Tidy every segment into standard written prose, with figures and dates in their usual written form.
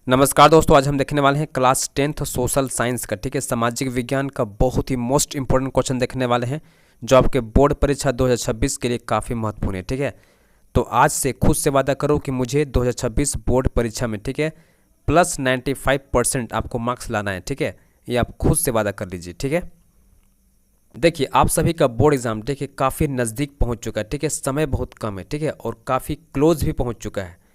नमस्कार दोस्तों, आज हम देखने वाले हैं क्लास 10th सोशल साइंस का, ठीक है, सामाजिक विज्ञान का बहुत ही मोस्ट इंपॉर्टेंट क्वेश्चन देखने वाले हैं जो आपके बोर्ड परीक्षा 2026 के लिए काफ़ी महत्वपूर्ण है। ठीक है, तो आज से खुद से वादा करो कि मुझे 2026 बोर्ड परीक्षा में, ठीक है, प्लस 95% आपको मार्क्स लाना है। ठीक है, ये आप खुद से वादा कर लीजिए। ठीक है, देखिए आप सभी का बोर्ड एग्जाम, ठीक है, काफ़ी नज़दीक पहुँच चुका है। ठीक है, समय बहुत कम है। ठीक है, और काफ़ी क्लोज भी पहुँच चुका है।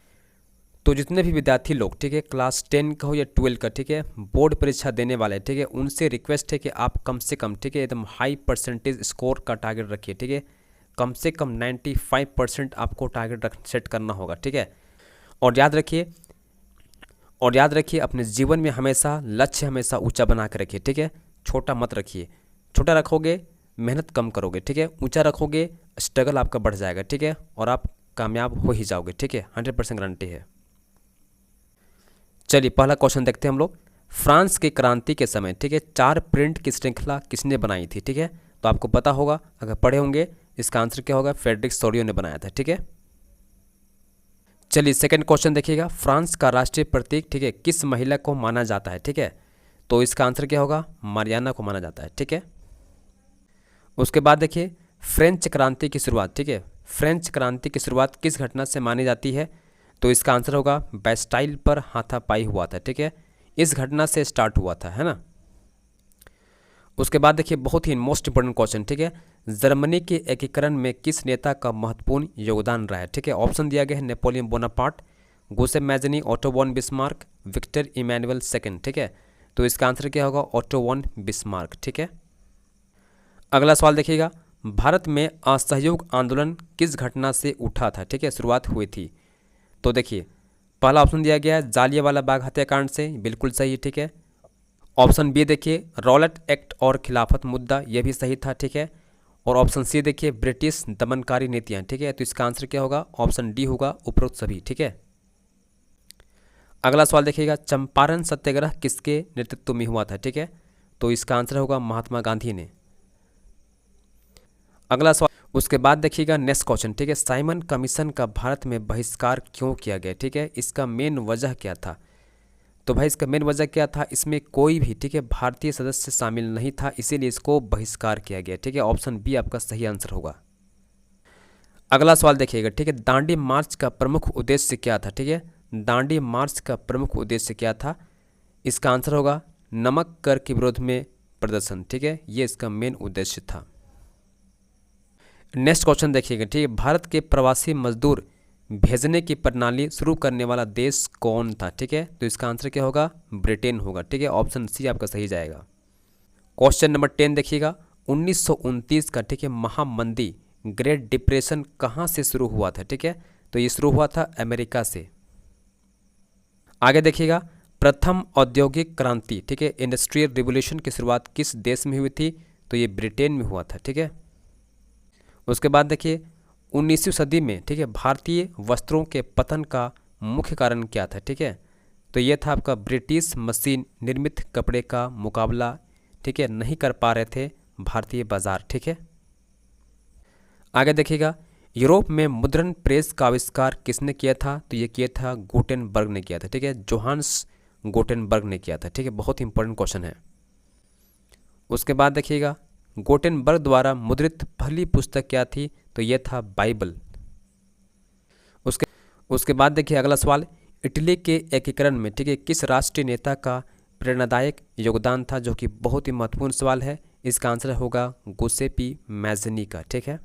तो जितने भी विद्यार्थी लोग, ठीक है, क्लास 10 का हो या 12 का, ठीक है, बोर्ड परीक्षा देने वाले, ठीक है, उनसे रिक्वेस्ट है कि आप कम से कम, ठीक है, एकदम हाई परसेंटेज स्कोर का टारगेट रखिए। ठीक है, कम से कम 95% आपको टारगेट सेट करना होगा। ठीक है, और याद रखिए अपने जीवन में हमेशा लक्ष्य हमेशा ऊंचा बना के रखिए। ठीक है, छोटा मत रखिए। छोटा रखोगे मेहनत कम करोगे। ठीक है, ऊंचा रखोगे स्ट्रगल आपका बढ़ जाएगा। ठीक है, और आप कामयाब हो ही जाओगे। ठीक है, 100% गारंटी है। चलिए पहला क्वेश्चन देखते हैं हम लोग। फ्रांस की क्रांति के समय, ठीक है, 4 प्रिंट की श्रृंखला किसने बनाई थी? ठीक है, तो आपको पता होगा, अगर पढ़े होंगे, इसका आंसर क्या होगा? फ्रेडरिक सोरियो ने बनाया था। ठीक है, चलिए सेकंड क्वेश्चन देखिएगा। फ्रांस का राष्ट्रीय प्रतीक, ठीक है, किस महिला को माना जाता है? ठीक है, तो इसका आंसर क्या होगा? मारियाना को माना जाता है। ठीक है, उसके बाद देखिए फ्रेंच क्रांति की शुरुआत, ठीक है, फ्रेंच क्रांति की शुरुआत किस घटना से मानी जाती है? तो इसका आंसर होगा बैस्टाइल पर हाथापाई हुआ था। ठीक है, इस घटना से स्टार्ट हुआ था, है ना। उसके बाद देखिए बहुत ही मोस्ट इंपोर्टेंट क्वेश्चन, ठीक है, जर्मनी के एकीकरण में किस नेता का महत्वपूर्ण योगदान रहा है? ठीक है, ऑप्शन दिया गया है Napoleon Bonaparte, Giuseppe Mazzini, Otto von Bismarck, Victor Emmanuel second. ठीक है, तो इसका आंसर क्या होगा? Otto von Bismarck. ठीक है, अगला सवाल देखिएगा। भारत में असहयोग आंदोलन किस घटना से उठा था? ठीक है, शुरुआत हुई थी। तो देखिए पहला ऑप्शन दिया गया है जालियांवाला बाग हत्याकांड से, बिल्कुल सही है। ठीक है, ऑप्शन बी देखिए रॉलेट एक्ट और खिलाफत मुद्दा, यह भी सही था। ठीक है, और ऑप्शन सी देखिए ब्रिटिश दमनकारी नीतियां। ठीक है, तो इसका आंसर क्या होगा? ऑप्शन डी होगा, उपरोक्त सभी। ठीक है, अगला सवाल देखिएगा। चंपारण सत्याग्रह किसके नेतृत्व में हुआ था? ठीक है, तो इसका आंसर होगा महात्मा गांधी ने। अगला सवाल उसके बाद देखिएगा नेक्स्ट क्वेश्चन, ठीक है, साइमन कमीशन का भारत में बहिष्कार क्यों किया गया? ठीक है, इसका मेन वजह क्या था? तो भाई इसका मेन वजह क्या था? इसमें कोई भी, ठीक है, भारतीय सदस्य शामिल नहीं था, इसीलिए इसको बहिष्कार किया गया। ठीक है, ऑप्शन बी आपका सही आंसर होगा। अगला सवाल देखिएगा, ठीक है, दांडी मार्च का प्रमुख उद्देश्य क्या था? ठीक है, दांडी मार्च का प्रमुख उद्देश्य क्या था? इसका आंसर होगा नमक कर के विरोध में प्रदर्शन। ठीक है, ये इसका मेन उद्देश्य था। नेक्स्ट क्वेश्चन देखिएगा, ठीक है, भारत के प्रवासी मजदूर भेजने की प्रणाली शुरू करने वाला देश कौन था? ठीक है, तो इसका आंसर क्या होगा? ब्रिटेन होगा। ठीक है, ऑप्शन सी आपका सही जाएगा। क्वेश्चन नंबर 10 देखिएगा। 1929 का, ठीक है, महामंदी ग्रेट डिप्रेशन कहाँ से शुरू हुआ था? ठीक है, तो ये शुरू हुआ था अमेरिका से। आगे देखिएगा प्रथम औद्योगिक क्रांति, ठीक है, इंडस्ट्रियल रिवोल्यूशन की शुरुआत किस देश में हुई थी? तो ये ब्रिटेन में हुआ था। ठीक है, उसके बाद देखिए 19वीं सदी में, ठीक है, भारतीय वस्त्रों के पतन का मुख्य कारण क्या था? ठीक है, तो ये था आपका ब्रिटिश मशीन निर्मित कपड़े का मुकाबला, ठीक है, नहीं कर पा रहे थे भारतीय बाजार। ठीक है, आगे देखिएगा यूरोप में मुद्रण प्रेस का आविष्कार किसने किया था? तो ये किया था गुटेनबर्ग ने किया था। ठीक है, जोहान्स गुटेनबर्ग ने किया था। ठीक है, बहुत इंपॉर्टेंट क्वेश्चन है। उसके बाद देखिएगा गुटेनबर्ग द्वारा मुद्रित पहली पुस्तक क्या थी? तो यह था बाइबल। उसके बाद देखिए अगला सवाल, इटली के एकीकरण में, ठीक है, किस राष्ट्रीय नेता का प्रेरणादायक योगदान था? जो कि बहुत ही महत्वपूर्ण सवाल है। इसका आंसर होगा गुसेपी मैजनी का। ठीक है,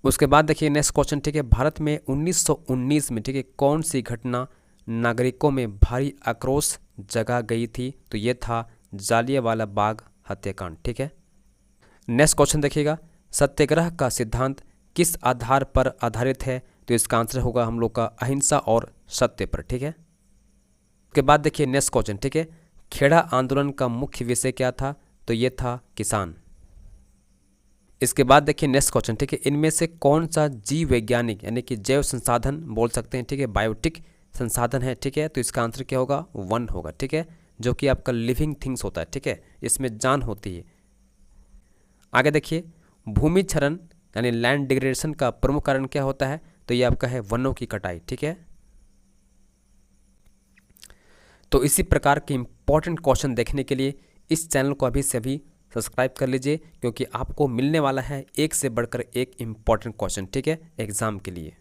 उसके बाद देखिए नेक्स्ट क्वेश्चन, ठीक है, भारत में 1919 में, ठीक है, कौन सी घटना नागरिकों में भारी आक्रोश जगा गई थी? तो ये था जालियांवाला बाग हत्याकांड। ठीक है, नेक्स्ट क्वेश्चन देखिएगा सत्याग्रह का सिद्धांत किस आधार पर आधारित है? तो इसका आंसर होगा हम लोग का अहिंसा और सत्य पर। ठीक है, उसके बाद देखिए नेक्स्ट क्वेश्चन, ठीक है, खेड़ा आंदोलन का मुख्य विषय क्या था? तो ये था किसान। इसके बाद देखिए नेक्स्ट क्वेश्चन, ठीक है, इनमें से कौन सा जीव वैज्ञानिक यानी कि जैव संसाधन बोल सकते हैं, ठीक है, बायोटिक संसाधन है? ठीक है, तो इसका आंसर क्या होगा? वन होगा। ठीक है, जो कि आपका लिविंग थिंग्स होता है। ठीक है, इसमें जान होती है। आगे देखिए भूमि क्षरण यानी लैंड डिग्रेडेशन का प्रमुख कारण क्या होता है? तो ये आपका है वनों की कटाई। ठीक है, तो इसी प्रकार के इम्पॉर्टेंट क्वेश्चन देखने के लिए इस चैनल को अभी से अभी सब्सक्राइब कर लीजिए, क्योंकि आपको मिलने वाला है एक से बढ़कर एक इम्पॉर्टेंट क्वेश्चन, ठीक है, एग्ज़ाम के लिए।